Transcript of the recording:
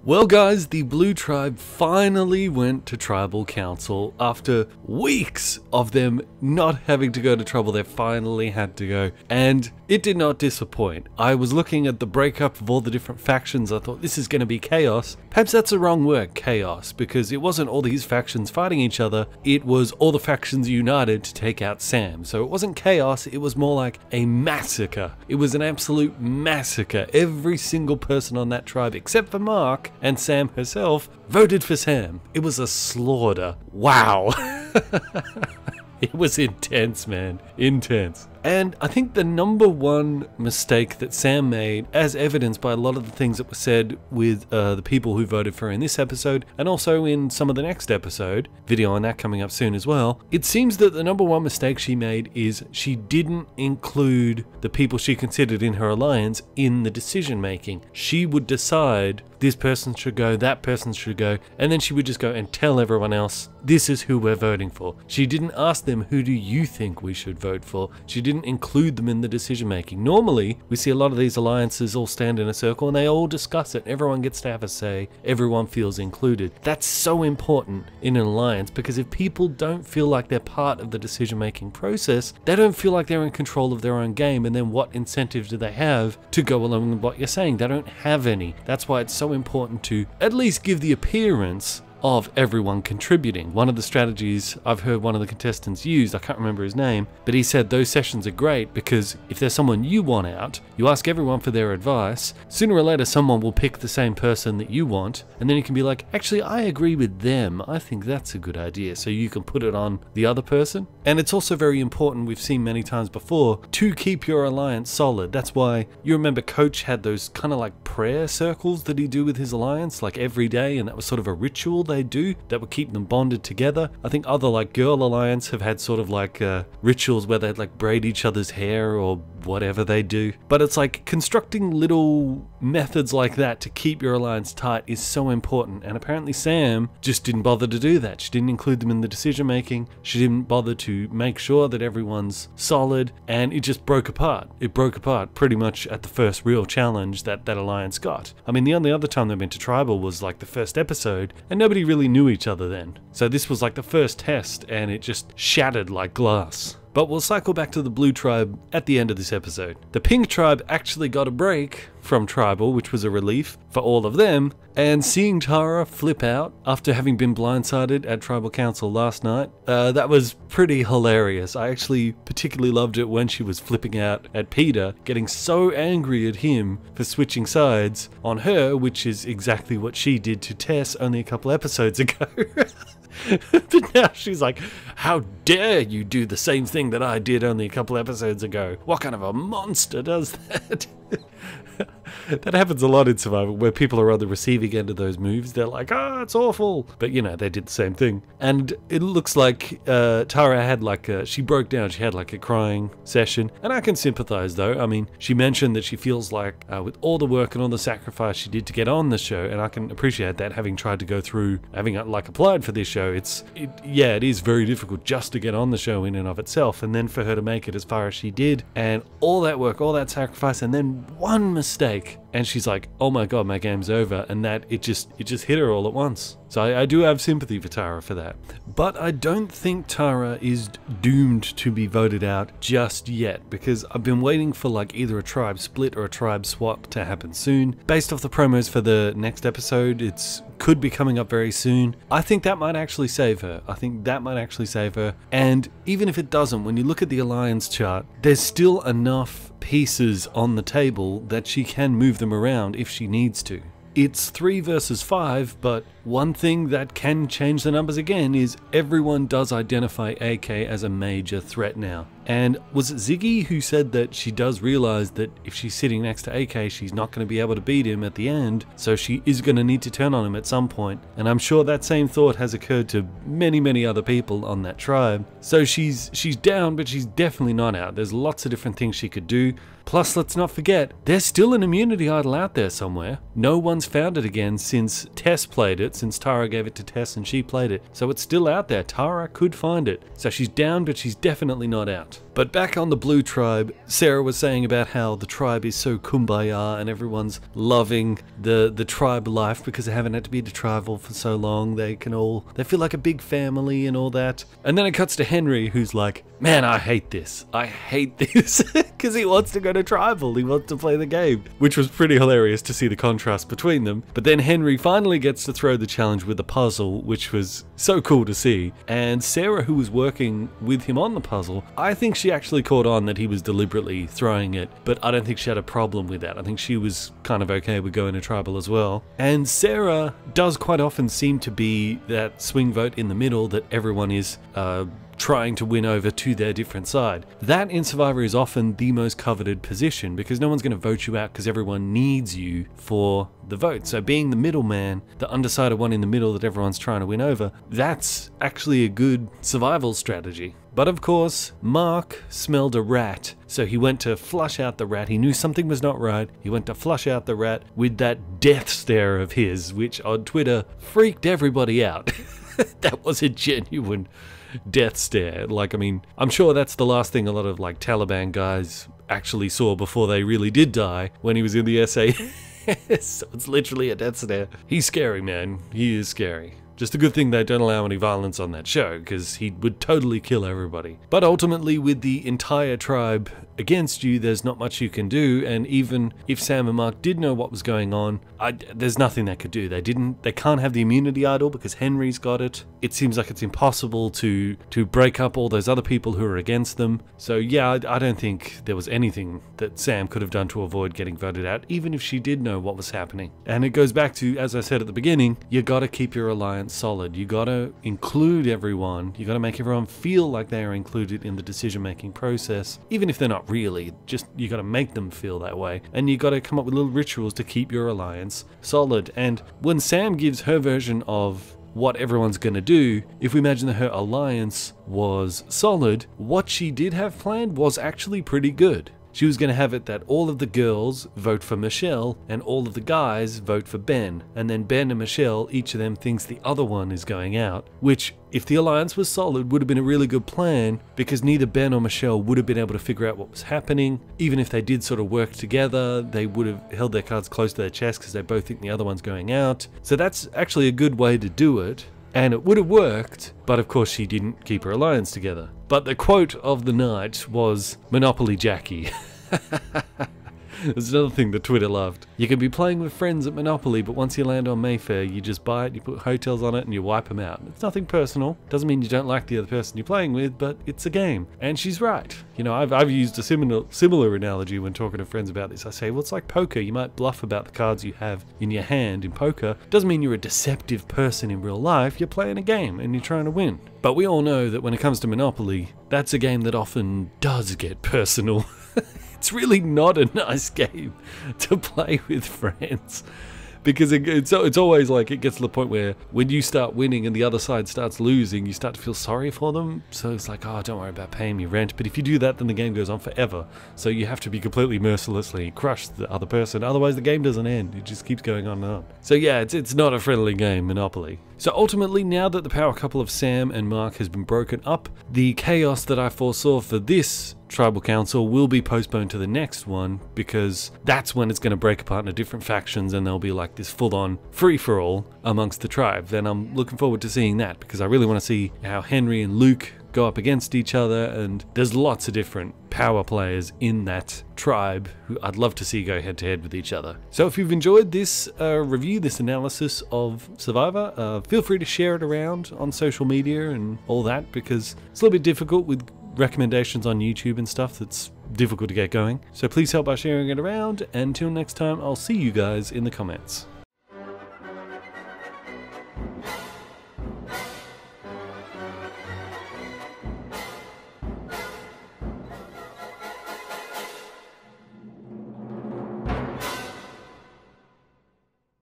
Well guys, the Blue Tribe finally went to Tribal Council. After weeks of them not having to go to Tribal, they finally had to go. And it did not disappoint. I was looking at the breakup of all the different factions. I thought this is going to be chaos. Perhaps that's the wrong word, chaos, because it wasn't all these factions fighting each other. It was all the factions united to take out Sam. So it wasn't chaos, it was more like a massacre. It was an absolute massacre. Every single person on that tribe, except for Mark and Sam herself, voted for Sam. It was a slaughter. Wow. It was intense, man. Intense. And I think the number one mistake that Sam made, as evidenced by a lot of the things that were said with the people who voted for her in this episode, and also in some of the next episode, video on that coming up soon as well, it seems that the number one mistake she made is she didn't include the people she considered in her alliance in the decision making. She would decide this person should go, that person should go, and then she would just go and tell everyone else, this is who we're voting for. She didn't ask them, who do you think we should vote for? She didn't include them in the decision making. Normally, we see a lot of these alliances all stand in a circle and they all discuss it. Everyone gets to have a say. Everyone feels included. That's so important in an alliance, because if people don't feel like they're part of the decision making process, they don't feel like they're in control of their own game, and then what incentive do they have to go along with what you're saying? They don't have any. That's why it's so important to at least give the appearance of everyone contributing. One of the strategies I've heard one of the contestants use, I can't remember his name, but he said those sessions are great because if there's someone you want out, you ask everyone for their advice, sooner or later someone will pick the same person that you want, and then you can be like, actually I agree with them, I think that's a good idea, so you can put it on the other person. And it's also very important, we've seen many times before, to keep your alliance solid. That's why you remember Coach had those kind of like prayer circles that he'd do with his alliance like every day, and that was sort of a ritual they do that would keep them bonded together. I think other like girl alliance have had sort of like rituals where they'd like braid each other's hair or whatever they do, but it's like constructing little methods like that to keep your alliance tight is so important. And apparently Sam just didn't bother to do that. She didn't include them in the decision making. She didn't bother to make sure that everyone's solid, and it just broke apart. It broke apart pretty much at the first real challenge that alliance got. I mean, the only other time they went to Tribal was like the first episode, and nobody really knew each other then. So this was like the first test, and it just shattered like glass. But we'll cycle back to the Blue Tribe at the end of this episode. The Pink Tribe actually got a break from Tribal, which was a relief for all of them, and seeing Tara flip out after having been blindsided at Tribal Council last night, that was pretty hilarious. I actually particularly loved it when she was flipping out at Peter, getting so angry at him for switching sides on her, which is exactly what she did to Tess only a couple episodes ago. But now she's like, how dare you do the same thing that I did only a couple episodes ago? What kind of a monster does that? That happens a lot in Survival, where people are on the receiving end of those moves. They're like, oh, it's awful. But you know, they did the same thing. And it looks like Tara had like she broke down. She had like a crying session. And I can sympathize though. I mean, she mentioned that she feels like with all the work and all the sacrifice she did to get on the show, and I can appreciate that, having tried to go through, having like applied for this show, it is very difficult just to get on the show in and of itself. And then for her to make it as far as she did, and all that work, all that sacrifice, and then one mistake, and she's like, oh my god, my game's over, and that it just hit her all at once. So I do have sympathy for Tara for that. But I don't think Tara is doomed to be voted out just yet, because I've been waiting for like either a tribe split or a tribe swap to happen soon. Based off the promos for the next episode, it's could be coming up very soon. I think that might actually save her. I think that might actually save her. And even if it doesn't, when you look at the alliance chart, there's still enough pieces on the table that she can move them around if she needs to. It's 3 versus 5, but one thing that can change the numbers again is everyone does identify AK as a major threat now. And was it Ziggy who said that she does realize that if she's sitting next to AK, she's not going to be able to beat him at the end, so she is going to need to turn on him at some point. And I'm sure that same thought has occurred to many other people on that tribe. So she's down, but she's definitely not out. There's lots of different things she could do. Plus, let's not forget, there's still an immunity idol out there somewhere. No one's found it again since Tess played it, since Tara gave it to Tess and she played it. So it's still out there. Tara could find it. So she's down, but she's definitely not out. But back on the blue tribe, Sarah was saying about how the tribe is so kumbaya and everyone's loving the tribe life because they haven't had to be to tribal for so long. They feel like a big family and all that. And then it cuts to Henry, who's like, man, I hate this. I hate this. Because he wants to go to tribal. He wants to play the game. Which was pretty hilarious to see the contrast between them. But then Henry finally gets to throw the challenge with the puzzle, which was so cool to see. And Sarah, who was working with him on the puzzle, I think she actually caught on that he was deliberately throwing it, but I don't think she had a problem with that. I think she was kind of okay with going to tribal as well. And Sarah does quite often seem to be that swing vote in the middle that everyone is trying to win over to their different side. That in Survivor is often the most coveted position because no one's going to vote you out because everyone needs you for the vote. So being the middleman, the undecided one in the middle that everyone's trying to win over, that's actually a good survival strategy. But of course, Mark smelled a rat, so he went to flush out the rat. He knew something was not right. He went to flush out the rat with that death stare of his, which on Twitter freaked everybody out. That was a genuine death stare. Like, I mean, I'm sure that's the last thing a lot of like Taliban guys actually saw before they really did die when he was in the SA. So it's literally a death stare. He's scary, man. He is scary. Just a good thing they don't allow any violence on that show, because he would totally kill everybody. But ultimately, with the entire tribe against you, there's not much you can do, and even if Sam and Mark did know what was going on, there's nothing they could do. They can't have the immunity idol because Henry's got it. It seems like it's impossible to break up all those other people who are against them. So yeah, I don't think there was anything that Sam could have done to avoid getting voted out, even if she did know what was happening. And it goes back to, as I said at the beginning, you gotta keep your alliance solid. You gotta include everyone. You gotta make everyone feel like they are included in the decision-making process, even if they're not really. Just, you gotta make them feel that way. And you gotta come up with little rituals to keep your alliance solid. And when Sam gives her version of what everyone's going to do, if we imagine that her alliance was solid, what she did have planned was actually pretty good. She was going to have it that all of the girls vote for Michelle and all of the guys vote for Ben. And then Ben and Michelle, each of them thinks the other one is going out. Which, if the alliance was solid, would have been a really good plan because neither Ben or Michelle would have been able to figure out what was happening. Even if they did sort of work together, they would have held their cards close to their chest because they both think the other one's going out. So that's actually a good way to do it. And it would have worked, but of course she didn't keep her alliance together. But the quote of the night was, "Monopoly Jacqui." There's another thing that Twitter loved. You can be playing with friends at Monopoly, but once you land on Mayfair, you just buy it, you put hotels on it, and you wipe them out. It's nothing personal. Doesn't mean you don't like the other person you're playing with, but it's a game. And she's right. You know, I've used a similar analogy when talking to friends about this. I say, well, it's like poker. You might bluff about the cards you have in your hand in poker. Doesn't mean you're a deceptive person in real life. You're playing a game, and you're trying to win. But we all know that when it comes to Monopoly, that's a game that often does get personal. It's really not a nice game to play with friends because it's always like it gets to the point where when you start winning and the other side starts losing, you start to feel sorry for them. So it's like, oh, don't worry about paying me rent. But if you do that, then the game goes on forever. So you have to be completely mercilessly crush the other person. Otherwise, the game doesn't end. It just keeps going on and on. So yeah, it's not a friendly game, Monopoly. So ultimately, now that the power couple of Sam and Mark has been broken up, the chaos that I foresaw for this tribal council will be postponed to the next one because that's when it's going to break apart into different factions and there'll be like this full-on free-for-all amongst the tribe. Then I'm looking forward to seeing that because I really want to see how Henry and Luke go up against each other, and there's lots of different power players in that tribe who I'd love to see go head-to-head with each other. So if you've enjoyed this review, this analysis of Survivor, feel free to share it around on social media and all that because it's a little bit difficult with recommendations on YouTube and stuff. That's difficult to get going. So please help by sharing it around, and until next time, I'll see you guys in the comments.